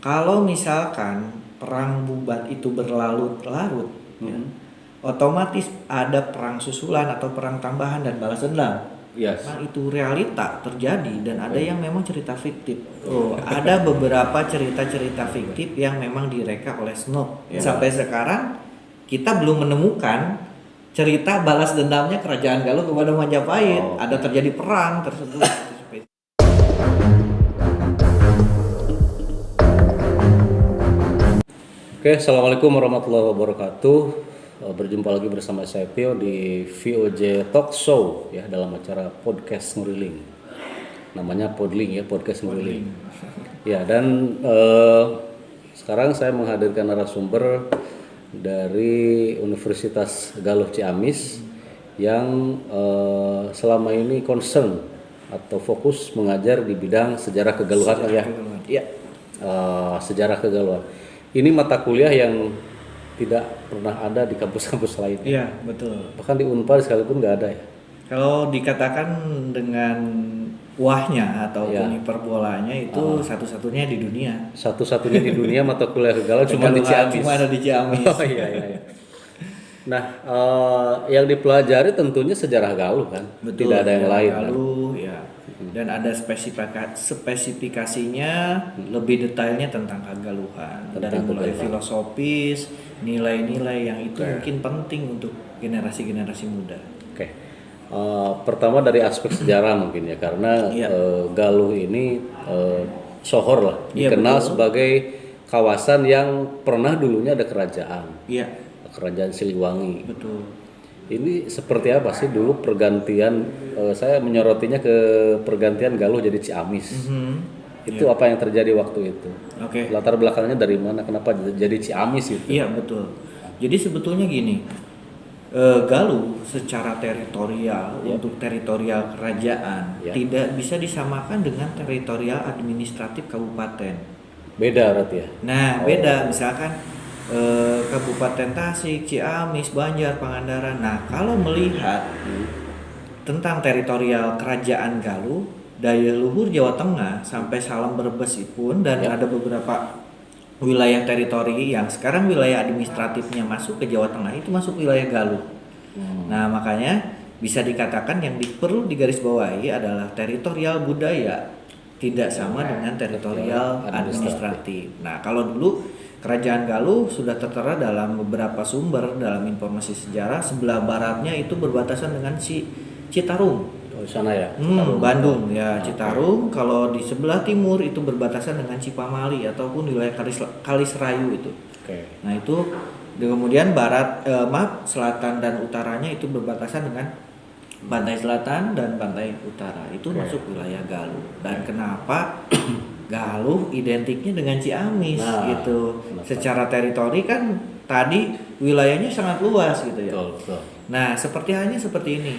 Kalau misalkan perang Bubat itu berlarut-larut, ya, otomatis ada perang susulan atau perang tambahan dan balas dendam. Yes. Nah, itu realita terjadi dan ada yang memang cerita fiktif. Oh, ada beberapa cerita-cerita fiktif yang memang direka oleh Snow. Sampai sekarang kita belum menemukan cerita balas dendamnya kerajaan Galuh kepada Majapahit. Ada terjadi perang tersebut. Oke, assalamualaikum warahmatullahi wabarakatuh. Berjumpa lagi bersama saya Tio di VOJ Talk Show ya, dalam acara podcast nguriling. Namanya Podling ya, podcast nguriling. Ya, dan sekarang saya menghadirkan narasumber dari Universitas Galuh Ciamis yang selama ini concern atau fokus mengajar di bidang sejarah kegaluhan ya. Iya. Sejarah kegaluhan. Ini mata kuliah yang tidak pernah ada di kampus-kampus lain. Iya, betul. Bahkan di Unpad sekalipun nggak ada ya. Kalau dikatakan dengan wahnya ataupun hiperbolanya itu satu-satunya di dunia. Satu-satunya di dunia mata kuliah kegaluhan cuma di Ciamis. Cuma ada di Ciamis. Oh iya. Nah, yang dipelajari tentunya sejarah Galuh kan. Betul, tidak ada yang lain. Galuh, ya. Dan ada spesifikasinya lebih detailnya tentang kegaluhan. Dari mulai filosofis, nilai-nilai yang itu mungkin penting untuk generasi-generasi muda. Oke. Pertama dari aspek sejarah mungkin ya, karena Galuh ini sohor lah, dikenal sebagai kawasan yang pernah dulunya ada kerajaan. Iya. Kerajaan Siliwangi. Betul. Ini seperti apa sih dulu pergantian? Saya menyorotinya ke pergantian Galuh jadi Ciamis. Itu apa yang terjadi waktu itu? Oke. Latar belakangnya dari mana? Kenapa jadi Ciamis itu? Iya, betul. Jadi sebetulnya gini, Galuh secara teritorial untuk teritorial kerajaan tidak bisa disamakan dengan teritorial administratif kabupaten. Beda berarti ya? Nah, beda. Misalkan Kabupaten Tasik, Ciamis, Banjar, Pangandaran. Nah, kalau melihat tentang teritorial kerajaan Galuh, daya luhur Jawa Tengah sampai Salam Brebes pun dan ada beberapa wilayah teritori yang sekarang wilayah administratifnya masuk ke Jawa Tengah itu masuk wilayah Galuh. Nah, makanya bisa dikatakan yang perlu digarisbawahi adalah teritorial budaya tidak sama dengan teritorial administratif. Nah, kalau dulu Kerajaan Galuh sudah tertera dalam beberapa sumber dalam informasi sejarah. Sebelah baratnya itu berbatasan dengan Citarum. Oh, sana ya. Bandung ya, Citarum. Kalau di sebelah timur itu berbatasan dengan Cipamali ataupun wilayah Kalisrayu itu. Nah, itu kemudian selatan dan utaranya itu berbatasan dengan pantai selatan dan pantai utara. Itu masuk wilayah Galuh. Dan kenapa Galuh identiknya dengan Ciamis gitu. Secara teritori kan tadi wilayahnya sangat luas gitu ya. Betul. Nah, halnya seperti ini.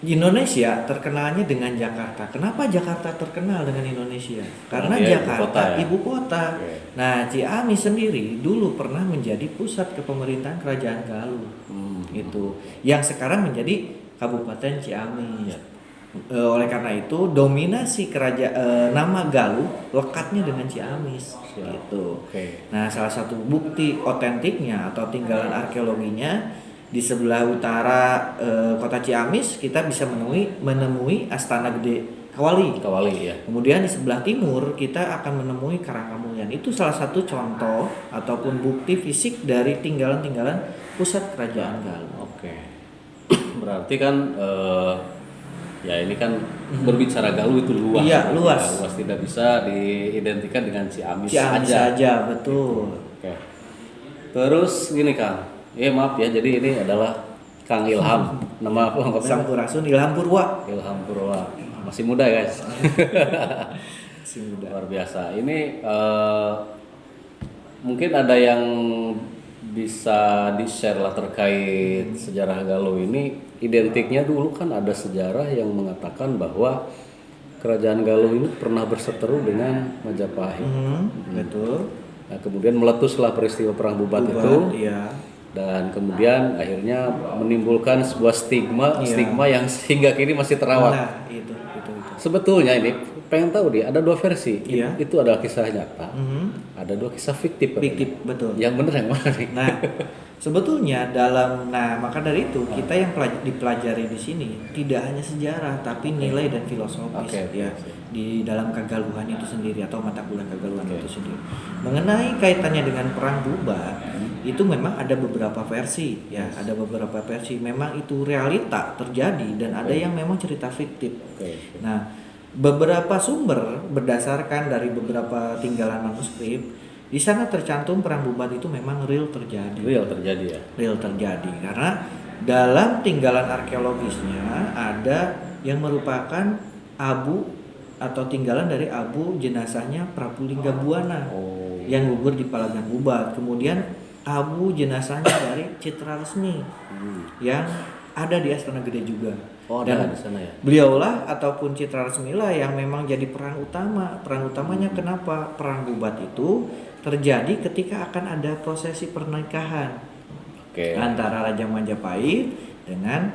Indonesia terkenalnya dengan Jakarta. Kenapa Jakarta terkenal dengan Indonesia? Karena Jakarta ibu kota. Nah, Ciamis sendiri dulu pernah menjadi pusat kepemerintahan kerajaan Galuh. Itu yang sekarang menjadi Kabupaten Ciamis. Oleh karena itu dominasi nama Galuh lekatnya dengan Ciamis gitu. Nah, salah satu bukti otentiknya atau tinggalan arkeologinya di sebelah utara kota Ciamis kita bisa menemui Astana Gede Kawali ya. Kemudian di sebelah timur kita akan menemui Karangkamulyan. Itu salah satu contoh ataupun bukti fisik dari tinggalan-tinggalan pusat kerajaan Galuh. Berarti kan ya ini kan berbicara Galuh itu luas. Iya, luas. Luas tidak bisa diidentikan dengan Ciamis saja, betul. Terus gini Kang. Maaf ya, jadi ini adalah Kang Ilham. Nama apa lengkapnya? Sampurasun Ilham Purwa. Masih muda guys. Masih muda. Luar biasa. Ini mungkin ada yang bisa di-share lah terkait sejarah Galuh ini. Identiknya dulu kan ada sejarah yang mengatakan bahwa kerajaan Galuh ini pernah berseteru dengan Majapahit. Betul. Nah, kemudian meletuslah peristiwa perang Bubat itu. Dan kemudian akhirnya menimbulkan sebuah stigma yang hingga kini masih terawat. Nah, itu. Sebetulnya ini pengen tahu dia ada 2 versi. Iya. Itu adalah kisah nyata. Ada 2 kisah fiktif. Fiktif, betul. Yang benar yang mana nih? Nah, sebetulnya maka dari itu kita yang dipelajari di sini tidak hanya sejarah tapi nilai dan filosofis ya di dalam kagaluhan itu sendiri atau mata kuliah kagaluhan itu sendiri. Mengenai kaitannya dengan perang Bubat, itu memang ada beberapa versi ya, ada beberapa versi. Memang itu realita terjadi dan ada yang memang cerita fiktif. Nah, beberapa sumber berdasarkan dari beberapa tinggalan manuskrip di sana tercantum perang Bubat itu memang real terjadi. Real terjadi ya. Real terjadi karena dalam tinggalan arkeologisnya ada yang merupakan abu atau tinggalan dari abu jenazahnya Prabu Linggabuana yang gugur di Palagan Bubat. Kemudian abu jenazahnya dari Citra Resmi yang ada di Astana Gede juga. Dan di sana ya. Beliaulah ataupun Citra Resmi lah yang memang jadi peran utama. Peran utamanya kenapa? Perang Bubat itu terjadi ketika akan ada prosesi pernikahan antara Raja Majapahit dengan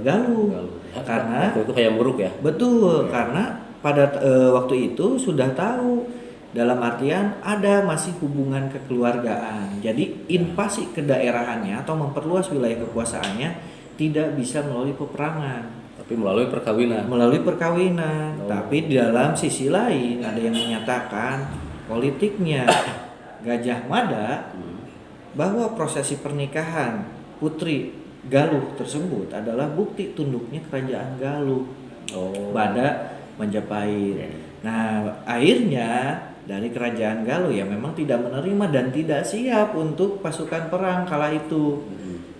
Galuh. Karena itu kayak buruk ya. Betul, karena pada waktu itu sudah tahu dalam artian ada masih hubungan kekeluargaan. Jadi invasi ke daerahannya atau memperluas wilayah kekuasaannya tidak bisa melalui peperangan, tapi melalui perkawinan. Tapi di dalam sisi lain ada yang menyatakan politiknya Gajah Mada bahwa prosesi pernikahan putri Galuh tersebut adalah bukti tunduknya kerajaan Galuh pada Majapahit. Nah, akhirnya dari kerajaan Galuh ya memang tidak menerima dan tidak siap untuk pasukan perang kala itu.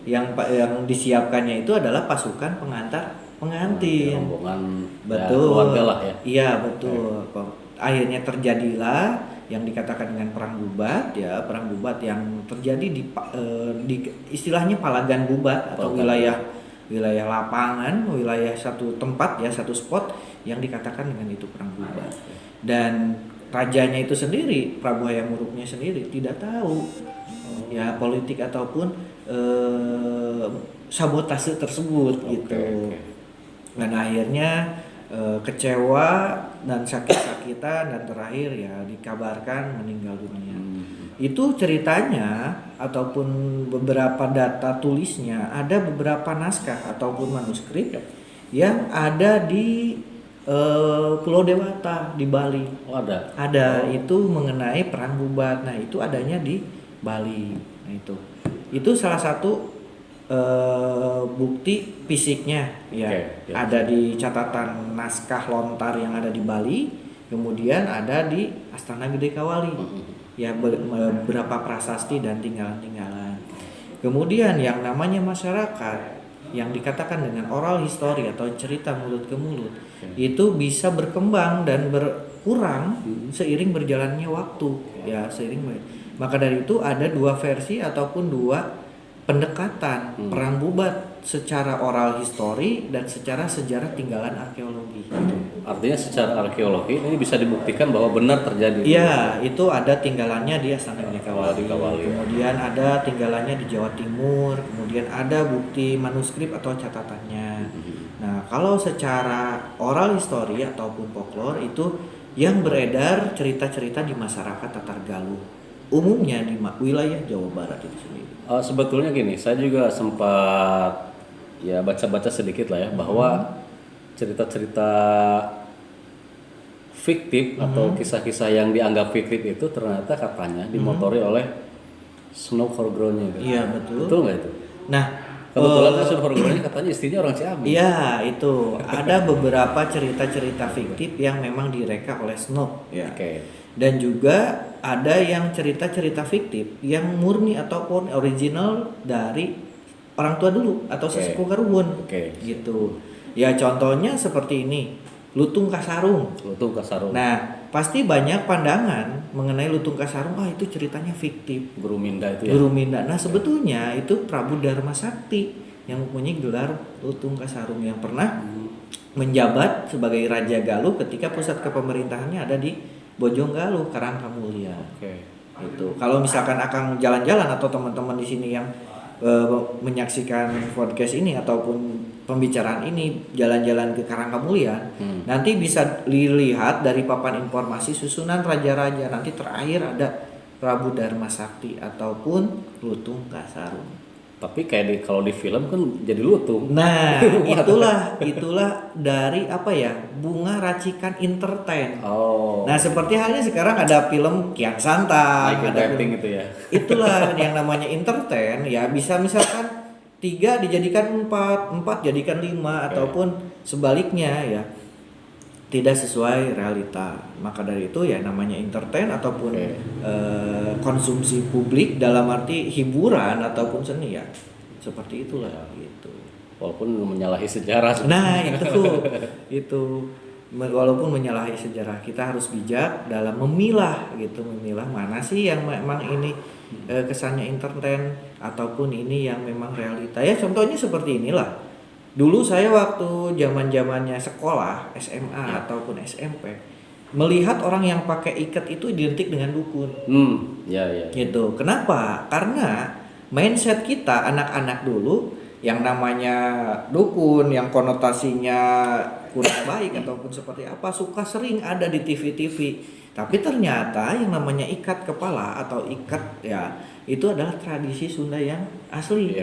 Yang disiapkannya itu adalah pasukan pengantin. Rombongan betul. Keluarga lah ya. Iya, betul. Akhirnya terjadilah yang dikatakan dengan perang Bubat ya, perang Bubat yang terjadi di istilahnya Palagan Bubat atau wilayah lapangan, wilayah satu tempat ya, satu spot yang dikatakan dengan itu perang Bubat. Dan rajanya itu sendiri, Prabu Hayam Wuruknya sendiri tidak tahu ya politik ataupun sabotase tersebut gitu. Dan akhirnya kecewa dan sakit-sakitan dan terakhir ya dikabarkan meninggal dunia. Itu ceritanya ataupun beberapa data tulisnya, ada beberapa naskah ataupun manuskrip yang ada di Pulau Dewata di Bali. Ada itu mengenai perang Bubat. Nah, itu adanya di Bali. Nah, itu salah satu bukti fisiknya ya. Ada di catatan naskah lontar yang ada di Bali, kemudian ada di Astana Gede Kawali ya, beberapa prasasti dan tinggalan-tinggalan. Kemudian yang namanya masyarakat yang dikatakan dengan oral history atau cerita mulut ke mulut itu bisa berkembang dan berkurang seiring berjalannya waktu ya, maka dari itu ada 2 versi ataupun 2 pendekatan perang Bubat secara oral history dan secara sejarah tinggalan arkeologi. Artinya secara arkeologi ini bisa dibuktikan bahwa benar terjadi. Iya, itu ada tinggalannya di Astana Gede Kawali. Kemudian ada tinggalannya di Jawa Timur, kemudian ada bukti manuskrip atau catatannya. Nah, kalau secara oral history ataupun folklore itu yang beredar cerita-cerita di masyarakat Tatar Galuh, umumnya di wilayah Jawa Barat itu sendiri. Sebetulnya gini, saya juga sempat ya baca-baca sedikit lah ya bahwa cerita-cerita fiktif atau kisah-kisah yang dianggap fiktif itu ternyata katanya dimotori oleh Sunan Horgronya gitu. Iya, betul. Betul nggak itu? Nah, kebetulan Sunan Horgronya katanya istrinya orang Ciamis. Iya, itu ada beberapa cerita-cerita fiktif yang memang direka oleh Snow ya. Dan juga ada yang cerita-cerita fiktif yang murni ataupun original dari orang tua dulu atau sesepuh Karuhun. Gitu. Ya contohnya seperti ini, Lutung Kasarung. Nah, pasti banyak pandangan mengenai Lutung Kasarung, itu ceritanya fiktif. Guru Minda itu ya. Guru Minda. Nah, sebetulnya itu Prabu Dharma Sakti yang mempunyai gelar Lutung Kasarung yang pernah menjabat sebagai Raja Galuh ketika pusat kepemerintahannya ada di Bojong Galuh, Karangkamulya. Itu. Kalau misalkan akan jalan-jalan atau teman-teman di sini yang menyaksikan podcast ini ataupun pembicaraan ini jalan-jalan ke Karangkamulian, nanti bisa dilihat dari papan informasi susunan raja-raja. Nanti terakhir ada Prabu Dharma Sakti ataupun Lutung Kasarung. Tapi kayak kalau di film kan jadi lutung. Nah, itulah dari apa ya? Bunga Racikan Entertain. Oh. Nah, seperti halnya sekarang ada film Kian Santang, ada film gitu ya. Itulah yang namanya entertain ya, bisa misalkan 3 dijadikan 4 jadikan 5 ataupun sebaliknya ya. Tidak sesuai realita. Maka dari itu ya namanya entertain ataupun konsumsi publik dalam arti hiburan ataupun seni ya. Seperti itulah gitu. Walaupun menyalahi sejarah. Nah, itu walaupun menyalahi sejarah, kita harus bijak dalam memilah mana sih yang memang ini kesannya entertain ataupun ini yang memang realita. Ya contohnya seperti inilah. Dulu saya waktu zaman-zamannya sekolah, SMA ataupun SMP, melihat orang yang pakai ikat itu identik dengan dukun. Ya. Gitu. Kenapa? Karena mindset kita anak-anak dulu yang namanya dukun, yang konotasinya kurang baik ataupun seperti apa, suka sering ada di TV-TV. Tapi ternyata yang namanya ikat kepala atau ikat ya itu adalah tradisi Sunda yang asli.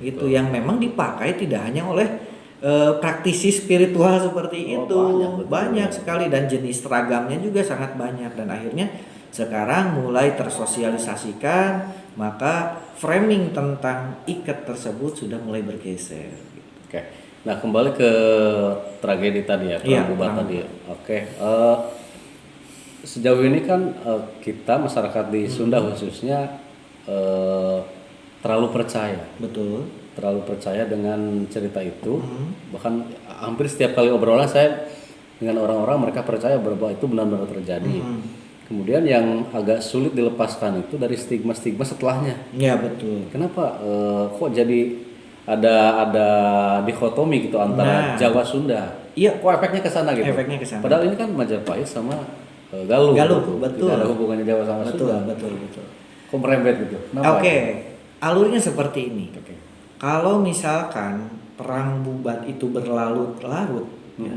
Gitu, yang memang dipakai tidak hanya oleh praktisi spiritual seperti itu. Banyak sekali dan jenis seragamnya juga sangat banyak, dan akhirnya sekarang mulai tersosialisasikan, maka framing tentang ikat tersebut sudah mulai bergeser. Oke. Nah, kembali ke tragedi tadi ya, Pramubat tadi. Oke. Sejauh ini kan kita masyarakat di Sunda khususnya terlalu percaya. Betul. Terlalu percaya dengan cerita itu. Bahkan hampir setiap kali obrolan saya dengan orang-orang, mereka percaya bahwa itu benar-benar terjadi. Kemudian yang agak sulit dilepaskan itu dari stigma-stigma setelahnya. Ya betul. Kenapa kok jadi ada dikotomi gitu antara Jawa Sunda? Iya. Kok efeknya ke sana gitu? Efeknya ke sana. Padahal ini kan Majapahit sama Galuh. Betul. Tidak ada hubungannya Jawa sama Sunda. Betul. Kok merembet gitu? Oke. Alurnya seperti ini. Kalau misalkan perang Bubat itu berlarut-larut, ya,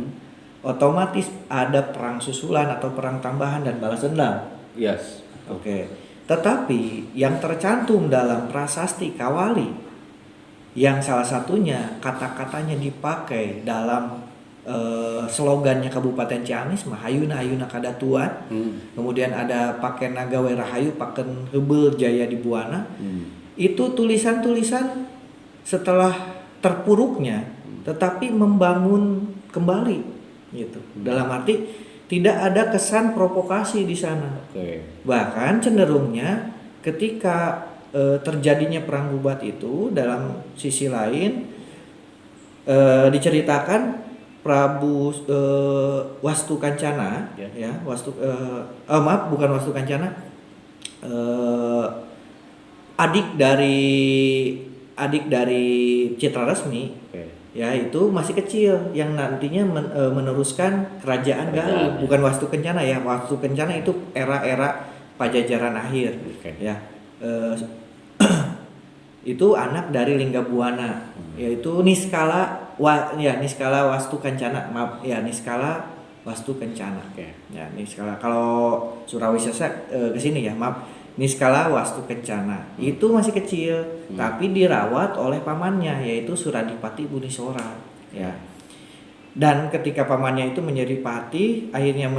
otomatis ada perang susulan atau perang tambahan dan balas dendam. Yes. Oke. Tetapi yang tercantum dalam prasasti Kawali, yang salah satunya kata-katanya dipakai dalam slogannya Kabupaten Ciamis, Mahayuna Hayuna Kadatuan. Kemudian ada paken Nagawe Rahayu, paken Hebel Jaya di Buana. Itu tulisan-tulisan setelah terpuruknya, tetapi membangun kembali, gitu. Dalam arti tidak ada kesan provokasi di sana. Bahkan cenderungnya ketika terjadinya perang Bubat itu, dalam sisi lain diceritakan Prabu Wastu Kancana, bukan Wastu Kancana, adik dari Citra Resmi, ya itu masih kecil yang nantinya meneruskan kerajaan Galuh. Bukan Wastu Kencana ya, Wastu Kencana itu era-era Pajajaran akhir, ya. Itu anak dari Linggabuana, yaitu Niskala Wastu Kencana. Niskala Wastu Kencana. Ya, Niskala. Kalau Surawisesa ke sini ya, Niskala Wastu Kencana. Itu masih kecil, tapi dirawat oleh pamannya, yaitu Suradipati Bunisora, ya. Dan ketika pamannya itu menjadi pati, akhirnya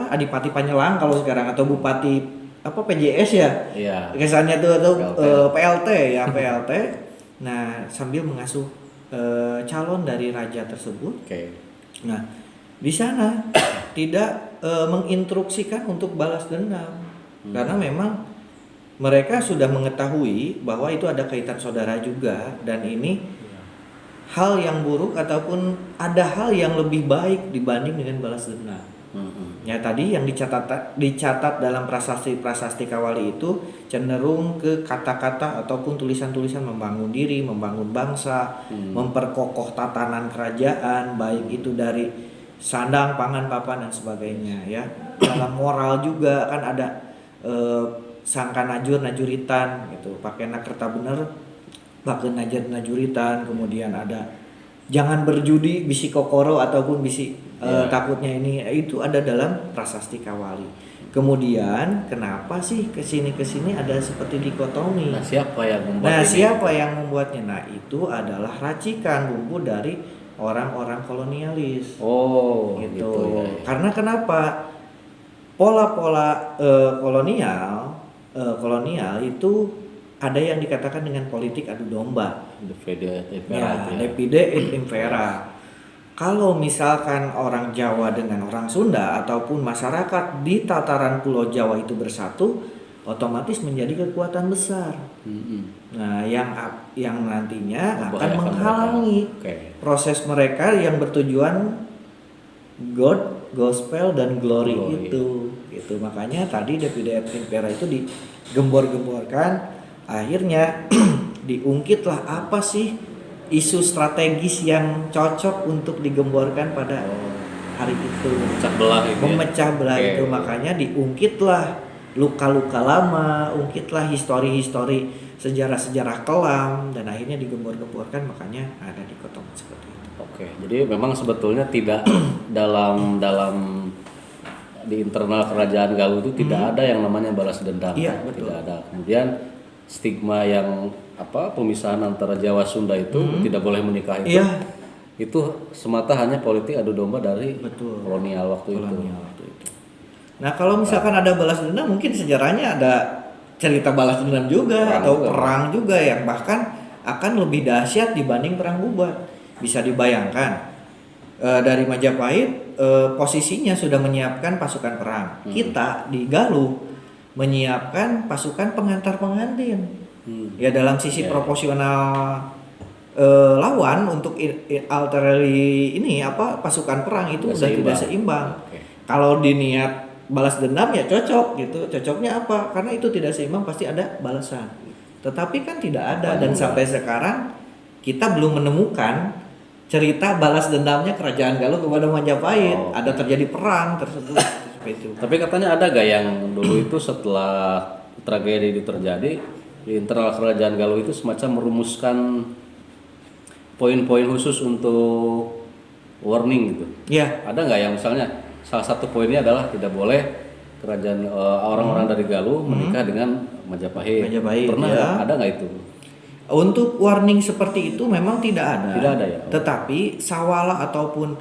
Adipati Panyelang kalau sekarang, atau Bupati PJS ya. Iya. Kesannya tuh atau PLT ya, PLT. Nah, sambil mengasuh calon dari raja tersebut. Nah, di sana tidak menginstruksikan untuk balas dendam. Karena memang mereka sudah mengetahui bahwa itu ada kaitan saudara juga, dan ini hal yang buruk ataupun ada hal yang lebih baik dibanding dengan balas dendam. Ya, tadi yang dicatat dalam prasasti Kawali itu cenderung ke kata-kata ataupun tulisan-tulisan membangun diri, membangun bangsa, memperkokoh tatanan kerajaan, baik itu dari sandang, pangan, papan dan sebagainya, ya. Dalam moral juga kan ada sangka najuritan gitu, pakai nakerta bener, pakai najuritan, kemudian ada jangan berjudi bisi kokoro ataupun bisi takutnya ini, itu ada dalam prasasti Kawali. Kemudian kenapa sih kesini ada seperti dikotomi? Nah, siapa yang membuat yang membuatnya? Nah, itu adalah racikan bumbu dari orang-orang kolonialis. Oh, gitu. Ya. Karena kenapa? Pola-pola kolonial itu ada yang dikatakan dengan politik adu domba. Divide et impera. Kalau misalkan orang Jawa dengan orang Sunda ataupun masyarakat di tataran Pulau Jawa itu bersatu, otomatis menjadi kekuatan besar. Nah, yang nantinya akan menghalangi proses mereka yang bertujuan God, gospel dan glory itu. Gitu. Makanya tadi Divide et impera itu digembor-gemborkan, akhirnya diungkitlah apa sih isu strategis yang cocok untuk digemborkan pada hari itu. Memecah belah itu. Makanya diungkitlah luka-luka lama, ungkitlah histori-histori sejarah-sejarah kelam, dan akhirnya digembor-gemborkan, makanya ada dikotomi seperti itu. Oke, jadi memang sebetulnya tidak dalam di internal kerajaan Galuh itu tidak ada yang namanya balas dendam. Iya, betul. Tidak ada. Kemudian stigma yang pemisahan antara Jawa Sunda itu tidak boleh menikah itu. Iya. Itu semata hanya politik adu domba dari kolonial waktu itu. Nah, kalau misalkan ada balas dendam, mungkin sejarahnya ada cerita balas dendam juga perang juga yang bahkan akan lebih dahsyat dibanding perang Bubat. Bisa dibayangkan dari Majapahit posisinya sudah menyiapkan pasukan perang. Kita di Galuh menyiapkan pasukan pengantar-pengantin. Ya, dalam sisi proporsional lawan untuk artillery ini pasukan perang itu sudah tidak seimbang. Kalau diniat balas dendam ya cocok gitu. Cocoknya apa? Karena itu tidak seimbang, pasti ada balasan. Tetapi kan tidak ada, dan sampai sekarang kita belum menemukan cerita balas dendamnya kerajaan Galuh kepada Majapahit. Ada terjadi perang tersebut seperti itu. Tapi katanya ada gak yang dulu itu setelah tragedi itu terjadi, di internal kerajaan Galuh itu semacam merumuskan poin-poin khusus untuk warning gitu? Iya. Ada nggak yang misalnya salah satu poinnya adalah tidak boleh kerajaan orang-orang dari Galuh menikah dengan Majapahit. Pernah ada nggak itu? Untuk warning seperti itu memang tidak ada. Tidak ada ya. Tetapi Sawala ataupun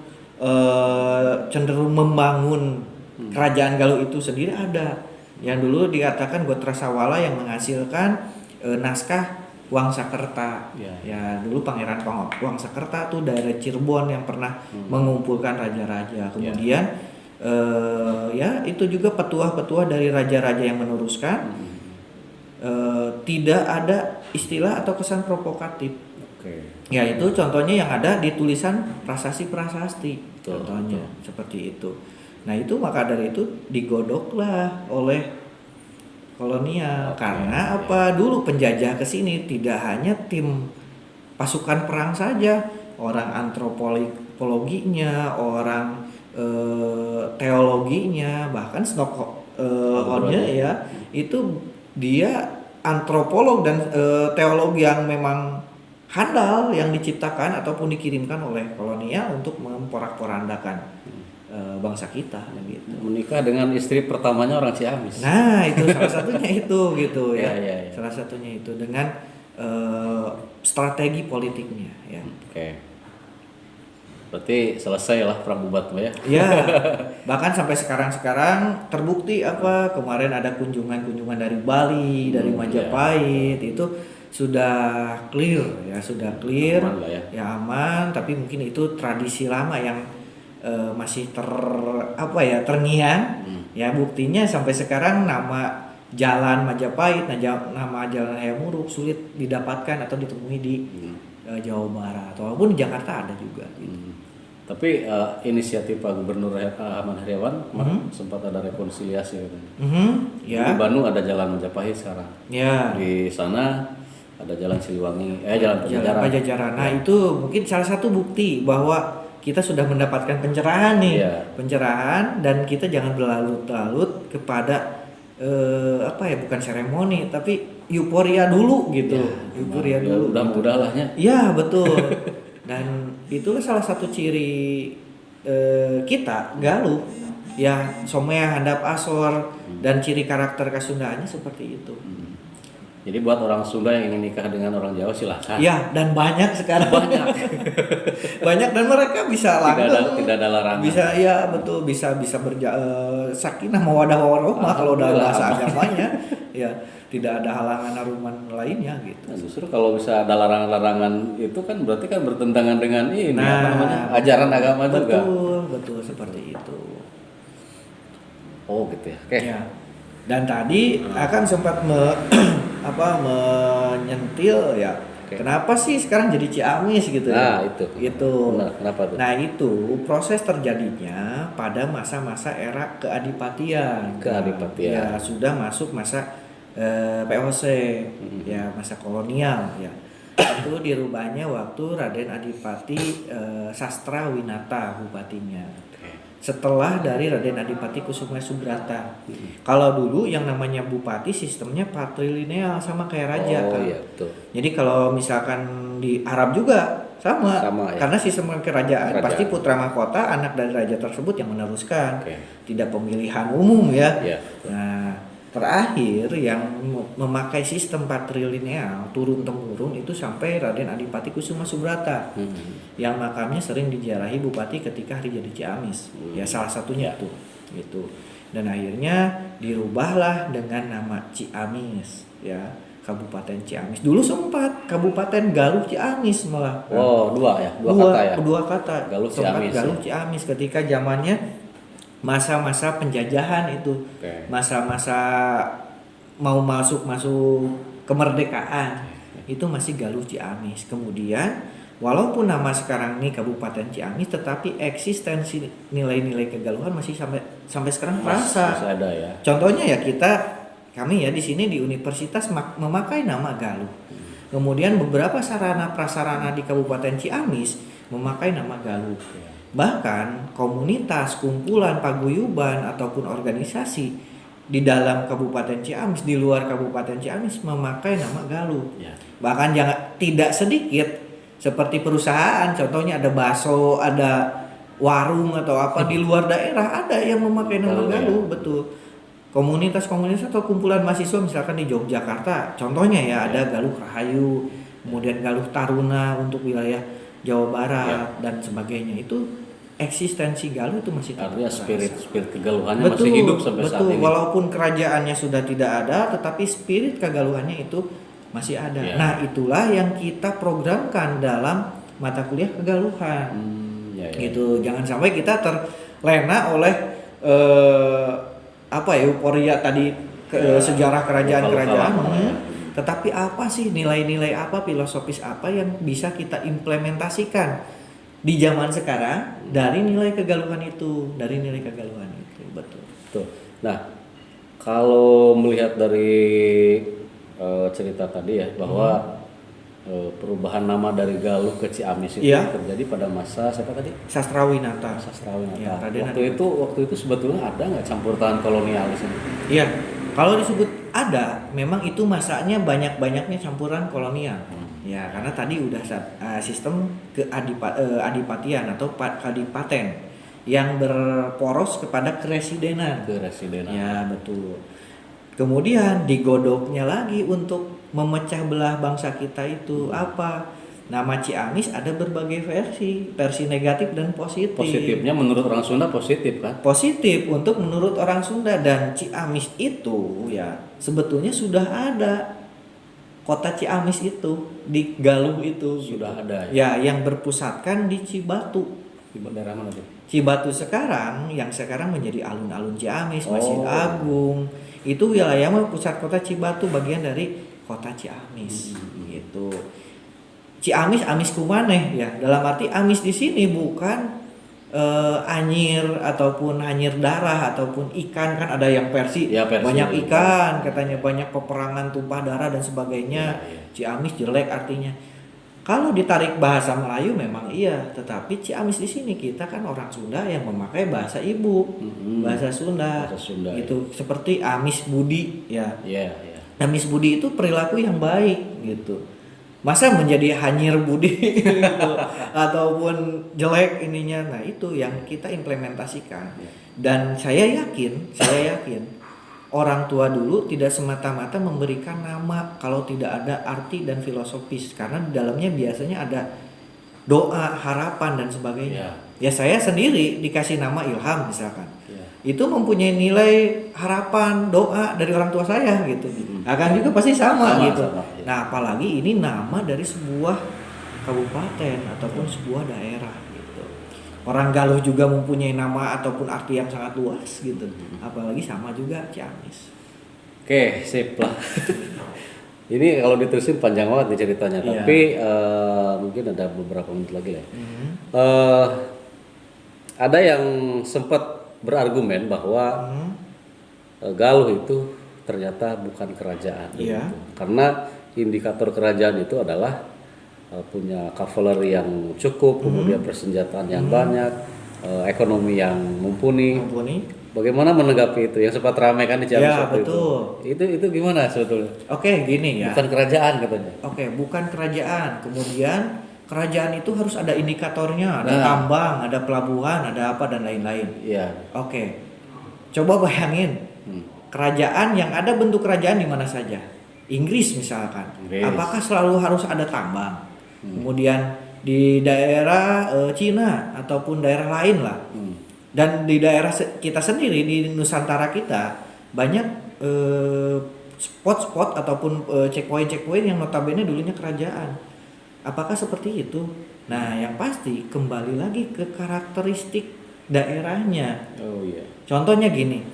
cenderung membangun kerajaan Galuh itu sendiri ada. Yang dulu dikatakan Gotra Sawala yang menghasilkan naskah Wangsakerta. Ya, dulu Pangeran Wangsakerta tuh dari Cirebon yang pernah mengumpulkan raja-raja. Kemudian ya itu juga petuah-petuah dari raja-raja yang meneruskan. Tidak ada istilah atau kesan provokatif. Ya, itu contohnya yang ada di tulisan prasasti-prasasti. Contohnya seperti itu. Nah, itu maka dari itu digodoklah oleh kolonial. Karena dulu penjajah ke sini tidak hanya tim pasukan perang saja, orang antropologinya, orang teologinya, bahkan Snokhornnya ya itu dia antropolog dan teolog yang memang handal yang diciptakan ataupun dikirimkan oleh kolonial untuk memporak-porandakan bangsa kita gitu. Menikah dengan istri pertamanya orang Ciamis. Nah, itu salah satunya itu gitu ya. Ya. Salah satunya itu dengan strategi politiknya ya. Berarti selesai lah perang Bubat ya. Ya. Bahkan sampai sekarang terbukti kemarin ada kunjungan dari Bali, dari Majapahit itu sudah clear. Aman lah ya. Aman, tapi mungkin itu tradisi lama yang masih terngiang. Ya, buktinya sampai sekarang nama jalan Majapahit, nama jalan Hayamuruk sulit didapatkan atau ditemui di Jawa Barat, walaupun di Jakarta ada juga. Tapi inisiatif Pak Gubernur Ahmad Heriawan sempat ada rekonsiliasi katanya. Ya. Di Bandung ada jalan Majapahit sekarang. Ya. Di sana ada jalan Siliwangi, jalan Pajajaran. Nah, itu mungkin salah satu bukti bahwa kita sudah mendapatkan pencerahan nih. Pencerahan, dan kita jangan berlarut-larut kepada bukan seremoni tapi euforia dulu gitu. Euforia dulu. Mudah-mudahnya. Iya, betul. Dan itulah salah satu ciri kita Galuh ya, somea handap asor, dan ciri karakter Kasundaannya seperti itu. Jadi buat orang Sunda yang ingin nikah dengan orang Jawa silahkan. Ya, dan banyak sekarang. Banyak dan mereka bisa langgeng. Tidak ada larangan. Bisa, ya betul, bisa sakinah mawadah warahmah kalau dalam bahasa agamanya. Ya, tidak ada halangan haruman lainnya gitu. Nah, justru kalau bisa ada larangan-larangan itu kan berarti kan bertentangan dengan ini apa namanya? Ajaran agama juga. Betul seperti itu. Oh, gitu ya. Oke. Ya. Dan tadi akan sempat menyentil ya. Kenapa sih sekarang jadi Ciamis gitu ya? Nah, itu. Benar, kenapa tuh? Nah, itu proses terjadinya pada masa-masa era keadipatian. Ya, sudah masuk masa POC, ya masa kolonial ya. Itu dirubahnya waktu Raden Adipati Sastrawinata bupatinya. Setelah dari Raden Adipati Kusuma Subrata. Kalau dulu yang namanya bupati sistemnya patrilineal sama kayak raja kan. Iya, betul. Jadi kalau misalkan di Arab juga sama ya. Karena sistem kerajaan pasti putra mahkota anak dari raja tersebut yang meneruskan. Tidak pemilihan umum ya. Nah, terakhir yang memakai sistem patrilineal turun temurun itu sampai Raden Adipati Kusuma Subrata, yang makamnya sering diziarahi bupati ketika hari jadi Ciamis. Ya salah satunya itu gitu. Dan akhirnya dirubahlah dengan nama Ciamis ya, Kabupaten Ciamis. Dulu sempat Kabupaten Galuh Ciamis malah. Dua kata ya. Dua kata. Galuh Ciamis. Galuh Ciamis ketika zamannya masa-masa penjajahan itu, masa-masa mau masuk kemerdekaan, itu masih Galuh Ciamis. Kemudian walaupun nama sekarang ini Kabupaten Ciamis, tetapi eksistensi nilai-nilai kegaluhan masih sampai sekarang terasa. Masih ada ya. Contohnya ya kami ya di sini di universitas memakai nama Galuh. Kemudian beberapa sarana prasarana di Kabupaten Ciamis memakai nama Galuh. Bahkan komunitas, kumpulan, paguyuban ataupun organisasi di dalam Kabupaten Ciamis, di luar Kabupaten Ciamis memakai nama Galuh. Bahkan tidak sedikit seperti perusahaan, contohnya ada bakso, ada warung atau apa di luar daerah ada yang memakai nama Galuh, betul. Komunitas-komunitas atau kumpulan mahasiswa misalkan di Yogyakarta, contohnya ya ada Galuh Rahayu, kemudian Galuh Taruna untuk wilayah Jawa Barat dan sebagainya. Itu eksistensi Galuh itu masih artinya spirit kegaluhannya masih hidup sampai saat ini. Walaupun kerajaannya sudah tidak ada, tetapi spirit kegaluhannya itu masih ada. Nah, itulah yang kita programkan dalam mata kuliah kegaluhan. Gitu. Jangan sampai kita terlena oleh euforia tadi sejarah kerajaan-kerajaan. Tetapi apa sih nilai-nilai apa, filosofis apa yang bisa kita implementasikan di zaman sekarang dari nilai kegaluhan itu, betul. Nah, kalau melihat dari cerita tadi ya bahwa perubahan nama dari Galuh ke Ciamis itu terjadi pada masa siapa tadi? Sastrawinata. Ya, waktu itu sebetulnya ada nggak campur tangan kolonial di sini? Iya, kalau disebut ada, memang itu masanya banyak-banyaknya campuran kolonial. Ya, karena tadi udah sistem keadipatian atau kadipaten yang berporos kepada keresidenan. Ya, betul. Kemudian digodoknya lagi untuk memecah belah bangsa kita itu apa? Nama Ciamis ada berbagai versi negatif dan positif. Positifnya menurut orang Sunda positif kan? Positif untuk menurut orang Sunda, dan Ciamis itu ya sebetulnya sudah ada. Kota Ciamis itu di Galuh itu sudah ada ya, yang berpusatkan di Cibatu. Di daerah mana tuh? Cibatu yang sekarang menjadi alun-alun Ciamis, Masjid Agung. Itu wilayahnya pusat kota Cibatu, bagian dari kota Ciamis. Gitu. Ciamis amis kumaneh ya. Dalam arti amis di sini bukan anyir ataupun hanyir darah ataupun ikan, kan ada yang versi banyak ikan katanya, banyak peperangan tumpah darah dan sebagainya. Ciamis jelek artinya. Kalau ditarik bahasa Melayu memang iya, tetapi Ciamis di sini kita kan orang Sunda yang memakai bahasa ibu, bahasa Sunda itu seperti amis budi ya. Amis budi itu perilaku yang baik gitu. Masa menjadi hanyir budi gitu, ataupun jelek ininya. Nah, itu yang kita implementasikan. Dan saya yakin orang tua dulu tidak semata-mata memberikan nama kalau tidak ada arti dan filosofis, karena di dalamnya biasanya ada doa, harapan dan sebagainya. Ya saya sendiri dikasih nama Ilham misalkan. Itu mempunyai nilai harapan, doa dari orang tua saya gitu. Akan juga pasti sama gitu. Nah, apalagi ini nama dari sebuah kabupaten ataupun sebuah daerah gitu. Orang Galuh juga mempunyai nama ataupun arti yang sangat luas gitu. Apalagi sama juga Ciamis. Oke, sip lah. Ini kalau diterusin panjang banget nih ceritanya, tapi mungkin ada beberapa menit lagi lah. Ada yang sempat berargumen bahwa Galuh itu ternyata bukan kerajaan, gitu. Karena indikator kerajaan itu adalah punya kavaleri yang cukup, kemudian persenjataan yang banyak, ekonomi yang mumpuni. Bagaimana menanggapi itu? Yang sempat ramai kan di Ciamis waktu betul. Itu gimana sebetulnya? Oke, gini ya. Bukan kerajaan katanya. Oke, bukan kerajaan. Kemudian kerajaan itu harus ada indikatornya, ada tambang, ada pelabuhan, ada apa dan lain-lain. Oke. Coba bayangin. Kerajaan yang ada bentuk kerajaan di mana saja. Inggris misalkan. Apakah selalu harus ada tambang? Kemudian di daerah Cina ataupun daerah lain lah. Dan di daerah kita sendiri di Nusantara kita banyak spot-spot ataupun checkpoint yang notabene dulunya kerajaan. Apakah seperti itu? Nah, yang pasti kembali lagi ke karakteristik daerahnya. Contohnya gini,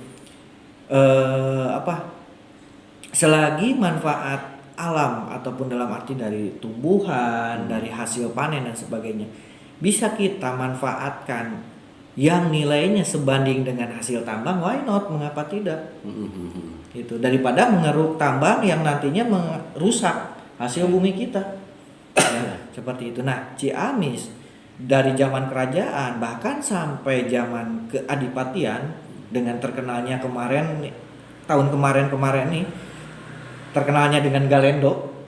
selagi manfaat alam ataupun dalam arti dari tumbuhan, dari hasil panen dan sebagainya bisa kita manfaatkan yang nilainya sebanding dengan hasil tambang, why not? Mengapa tidak? Itu daripada mengeruk tambang yang nantinya merusak hasil bumi kita. Seperti itu. Nah, Ciamis dari zaman kerajaan bahkan sampai zaman keadipatian dengan terkenalnya tahun kemarin nih terkenalnya dengan Galendo,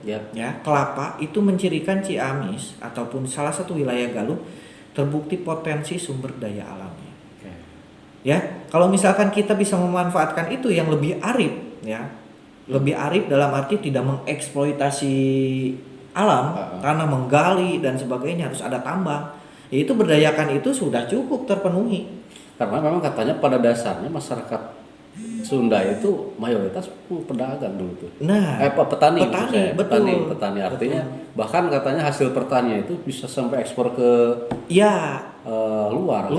kelapa itu mencirikan Ciamis ataupun salah satu wilayah Galuh terbukti potensi sumber daya alamnya. Ya, kalau misalkan kita bisa memanfaatkan itu yang lebih arif, ya, lebih arif dalam arti tidak mengeksploitasi alam, tanah menggali dan sebagainya, harus ada tambang. Itu berdayakan itu sudah cukup terpenuhi. Karena memang katanya pada dasarnya masyarakat Sunda itu mayoritas pedagang dulu tuh. Nah, petani artinya betul. Bahkan katanya hasil pertanian itu bisa sampai ekspor ke luar.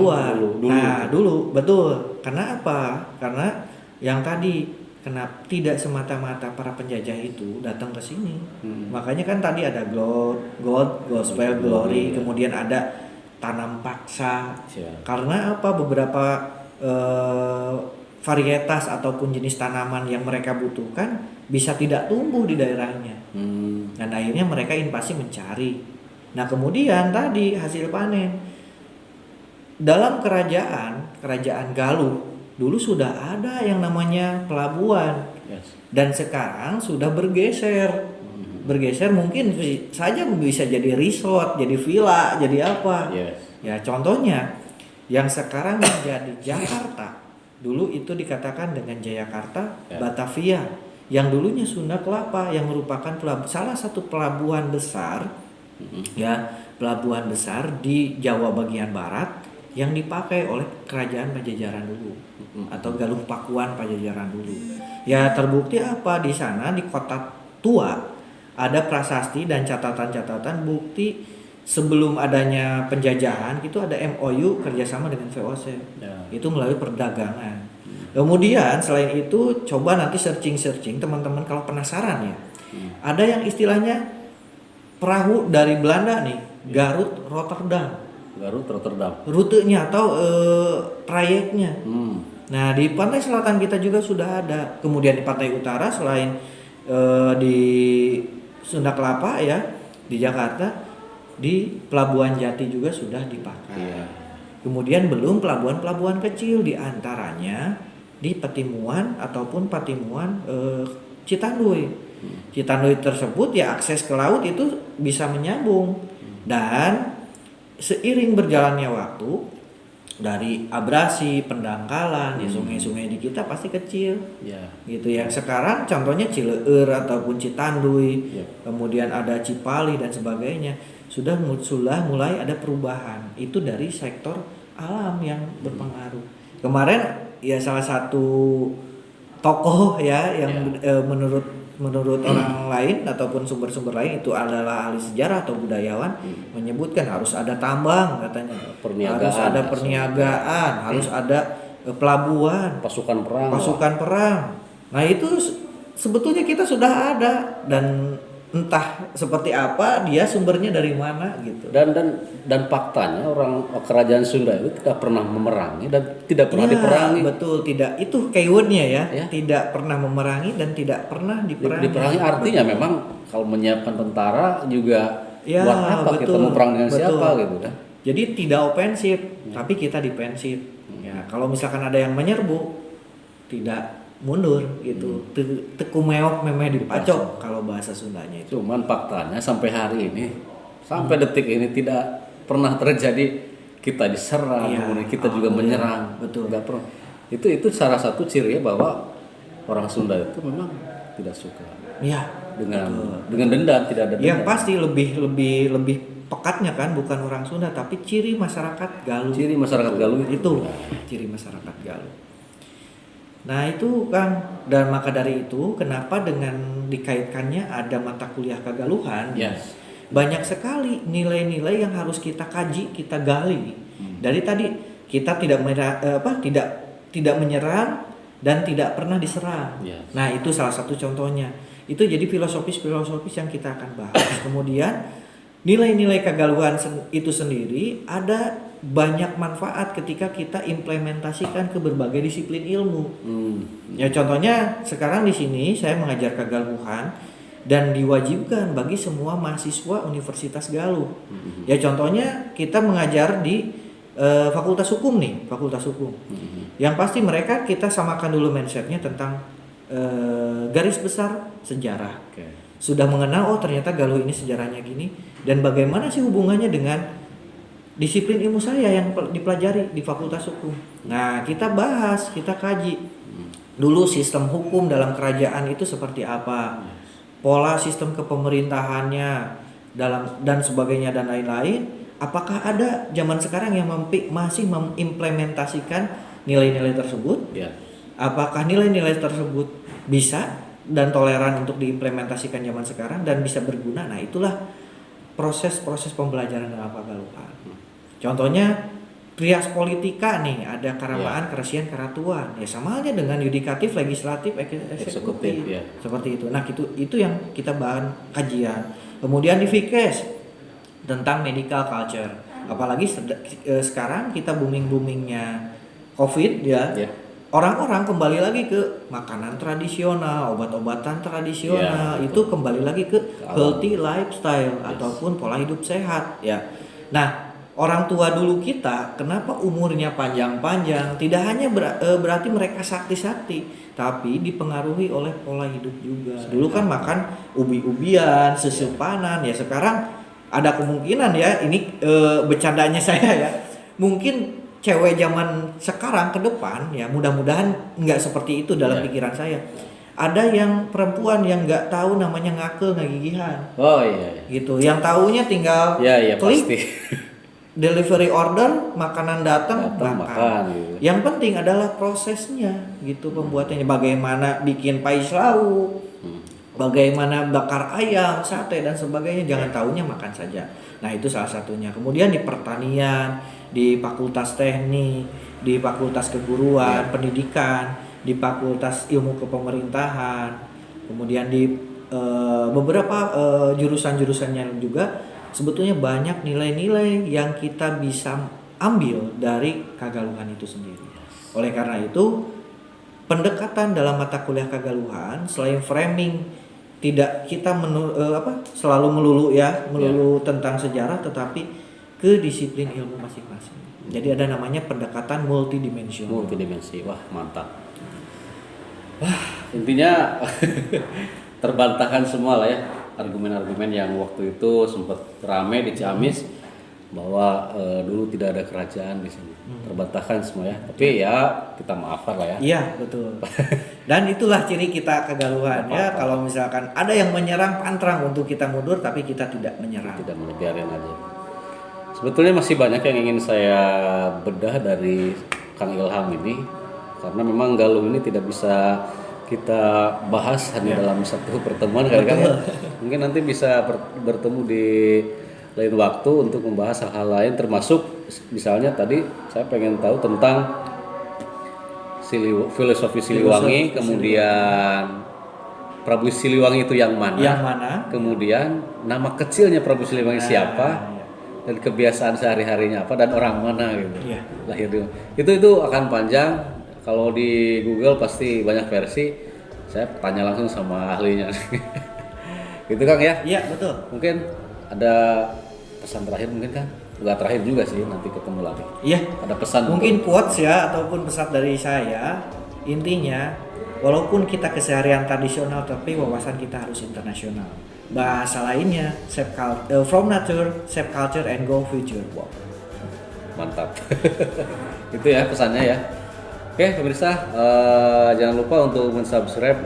Dulu betul. Karena apa? Karena yang tadi kenapa tidak semata-mata para penjajah itu datang ke sini. Makanya kan tadi ada gold, gospel, glory, kemudian ada tanam paksa. Karena apa? Beberapa varietas ataupun jenis tanaman yang mereka butuhkan bisa tidak tumbuh di daerahnya. Dan akhirnya mereka invasi mencari. Nah, kemudian tadi hasil panen. Dalam kerajaan Galuh dulu sudah ada yang namanya pelabuhan. Dan sekarang sudah bergeser. Bergeser mungkin saja bisa jadi resort, jadi villa, jadi apa. Ya, contohnya yang sekarang menjadi Jakarta. Dulu itu dikatakan dengan Jayakarta, Batavia, yang dulunya Sunda Kelapa, yang merupakan salah satu pelabuhan besar, pelabuhan besar di Jawa bagian barat yang dipakai oleh kerajaan Pajajaran dulu, atau Galuh Pakuan Pajajaran dulu. Ya, terbukti apa di sana di kota tua ada prasasti dan catatan-catatan bukti. Sebelum adanya penjajahan itu ada MOU kerjasama dengan VOC, itu melalui perdagangan. Kemudian selain itu coba nanti searching teman-teman kalau penasaran ya, ada yang istilahnya perahu dari Belanda nih, Garut Rotterdam, rutenya atau trayeknya. Nah, di pantai selatan kita juga sudah ada. Kemudian di pantai utara selain di Sunda Kelapa ya, di Jakarta, di Pelabuhan Jati juga sudah dipakai. Kemudian belum pelabuhan-pelabuhan kecil, di antaranya di Patimuan ataupun Patimuan Citanduy. Citanduy tersebut ya akses ke laut itu bisa menyambung. Dan seiring berjalannya waktu dari abrasi, pendangkalan, ya sungai-sungai di kita pasti kecil. Gitu ya. Sekarang contohnya Cileur ataupun Citanduy, kemudian ada Cipali dan sebagainya. Sudah mulai ada perubahan. Itu dari sektor alam yang berpengaruh. Kemarin ya salah satu tokoh ya yang menurut orang lain ataupun sumber-sumber lain itu adalah ahli sejarah atau budayawan menyebutkan harus ada tambang katanya, harus ada perniagaan, harus ada pelabuhan, pasukan perang. Nah itu sebetulnya kita sudah ada dan entah seperti apa dia sumbernya dari mana gitu. Dan faktanya orang kerajaan Sunda itu tidak pernah memerangi dan tidak pernah diperangi. Betul, tidak. Itu keywordnya ya. Tidak pernah memerangi dan tidak pernah diperangi. Diperangi artinya memang kalau menyiapkan tentara juga buat apa kita mau perang dengan siapa gitu kan. Jadi tidak ofensif, tapi kita defensif. Ya, kalau misalkan ada yang menyerbu tidak mundur gitu. Teku meok memeh dipacok kalau bahasa Sundanya itu. Cuman faktanya sampai hari ini sampai detik ini tidak pernah terjadi kita diserang, kemudian kita juga menyerang. Betul. Enggak pernah. Itu salah satu ciri bahwa orang Sunda itu memang tidak suka. Iya. Dengan dendam, tidak ada dendam. Yang pasti lebih pekatnya kan bukan orang Sunda tapi ciri masyarakat Galuh. Ciri masyarakat Galuh itu. Ciri masyarakat Galuh. Nah itu Kang, dan maka dari itu kenapa dengan dikaitkannya ada mata kuliah Kagaluhan, banyak sekali nilai-nilai yang harus kita kaji, kita gali. Dari tadi kita tidak menyerang dan tidak pernah diserang. Nah itu salah satu contohnya. Itu jadi filosofis yang kita akan bahas. Kemudian nilai-nilai Kagaluhan itu sendiri ada banyak manfaat ketika kita implementasikan ke berbagai disiplin ilmu. Ya contohnya sekarang di sini saya mengajar Kagaluhan dan diwajibkan bagi semua mahasiswa Universitas Galuh. Ya contohnya kita mengajar di Fakultas Hukum nih, Fakultas Hukum. Yang pasti mereka kita samakan dulu mindsetnya tentang garis besar sejarah. Sudah mengenal ternyata Galuh ini sejarahnya gini dan bagaimana sih hubungannya dengan disiplin ilmu saya yang dipelajari di Fakultas Hukum. Nah, kita bahas, kita kaji. Dulu sistem hukum dalam kerajaan itu seperti apa? Pola sistem kepemerintahannya dan sebagainya dan lain-lain. Apakah ada zaman sekarang yang masih mengimplementasikan nilai-nilai tersebut? Apakah nilai-nilai tersebut bisa dan toleran untuk diimplementasikan zaman sekarang dan bisa berguna? Nah, itulah proses pembelajaran dalam Kagaluhan. Contohnya trias politika nih, ada karamaan, keresian, keratuan. Ya sama halnya dengan yudikatif, legislatif, eksekutif. Seperti itu. Nah, itu yang kita bahan kajian. Kemudian di Fikes tentang medical culture. Apalagi sekarang kita boomingnya COVID ya. Orang-orang kembali lagi ke makanan tradisional, obat-obatan tradisional, itu kembali lagi ke healthy lifestyle ataupun pola hidup sehat ya. Nah, orang tua dulu kita kenapa umurnya panjang-panjang? Tidak hanya berarti mereka sakti-sakti, tapi dipengaruhi oleh pola hidup juga. Dulu kan makan ubi-ubian, sesepanan ya. Sekarang ada kemungkinan ya, ini bercandanya saya ya. Mungkin cewek zaman sekarang ke depan ya mudah-mudahan nggak seperti itu dalam pikiran saya. Ada yang perempuan yang nggak tahu namanya ngake ngagigihan. Gitu. Yang taunya tinggal klik pasti. Delivery order, makanan datang makan. Yang penting adalah prosesnya gitu pembuatannya. Bagaimana bikin pais lauk, bagaimana bakar ayam, sate dan sebagainya. Jangan taunya makan saja. Nah itu salah satunya. Kemudian di pertanian, di Fakultas Teknik, di Fakultas Keguruan, Pendidikan, di Fakultas Ilmu Kepemerintahan, kemudian di beberapa jurusan-jurusannya juga sebetulnya banyak nilai-nilai yang kita bisa ambil dari Kagaluhan itu sendiri. Oleh karena itu, pendekatan dalam mata kuliah Kagaluhan selain framing tidak kita selalu melulu tentang sejarah, tetapi ke disiplin ilmu masing-masing. Jadi ada namanya pendekatan multidimensi. Wah, mantap. Intinya terbantahkan semua lah ya argumen-argumen yang waktu itu sempat rame di Ciamis bahwa dulu tidak ada kerajaan di sini. Terbantahkan semua ya. Tapi ya kita maafkan lah ya. Iya, betul. Dan itulah ciri kita kegaluhan ya. Kalau misalkan ada yang menyerang pantrang untuk kita mundur, tapi kita tidak menyerang. Tidak biarin aja. Sebetulnya masih banyak yang ingin saya bedah dari Kang Ilham ini, karena memang Galuh ini tidak bisa kita bahas hanya dalam satu pertemuan kali kan. Mungkin nanti bisa bertemu di lain waktu untuk membahas hal-hal lain, termasuk misalnya tadi saya pengen tahu tentang filosofi Siliwangi, kemudian Prabu Siliwangi itu yang mana? Kemudian nama kecilnya Prabu Siliwangi siapa? Dan kebiasaan sehari-harinya apa dan orang mana gitu. Lahir di itu akan panjang. Kalau di Google pasti banyak versi. Saya tanya langsung sama ahlinya. Gitu Kang ya? Iya, betul. Mungkin ada pesan terakhir mungkin kan? Enggak terakhir juga sih, nanti ketemu lagi. Iya. Ada pesan mungkin quotes ya ataupun pesan dari saya. Intinya, walaupun kita keseharian tradisional tapi wawasan kita harus internasional. Bahasa lainnya, from nature, shape culture and go future. Wow. Mantap. Itu ya pesannya ya. Oke pemirsa, jangan lupa untuk mensubscribe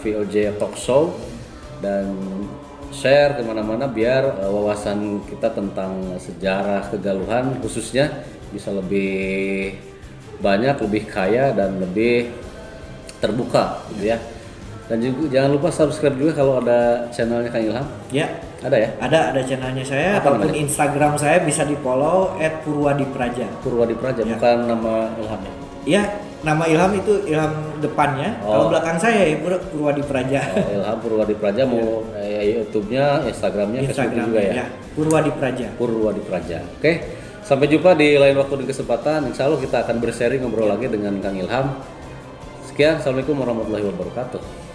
VOJ Talk Show dan share kemana-mana biar wawasan kita tentang sejarah kegaluhan khususnya bisa lebih banyak, lebih kaya dan lebih terbuka gitu ya. Dan juga jangan lupa subscribe juga kalau ada channelnya Kang Ilham. Ya. Ada ya? Ada channelnya saya. Ataupun Instagram saya bisa di follow @purwadipraja. Purwadipraja ya. Bukan nama Ilham ya? Iya, nama Ilham itu Ilham depannya. Kalau belakang saya ya Purwadipraja. Ilham Purwadipraja mau YouTube-nya, Instagram-nya, Facebook juga ya? Purwadipraja. Purwadipraja. Oke. Sampai jumpa di lain waktu dan kesempatan. Insya Allah kita akan bersharing ngobrol lagi dengan Kang Ilham. Sekian, assalamualaikum warahmatullahi wabarakatuh.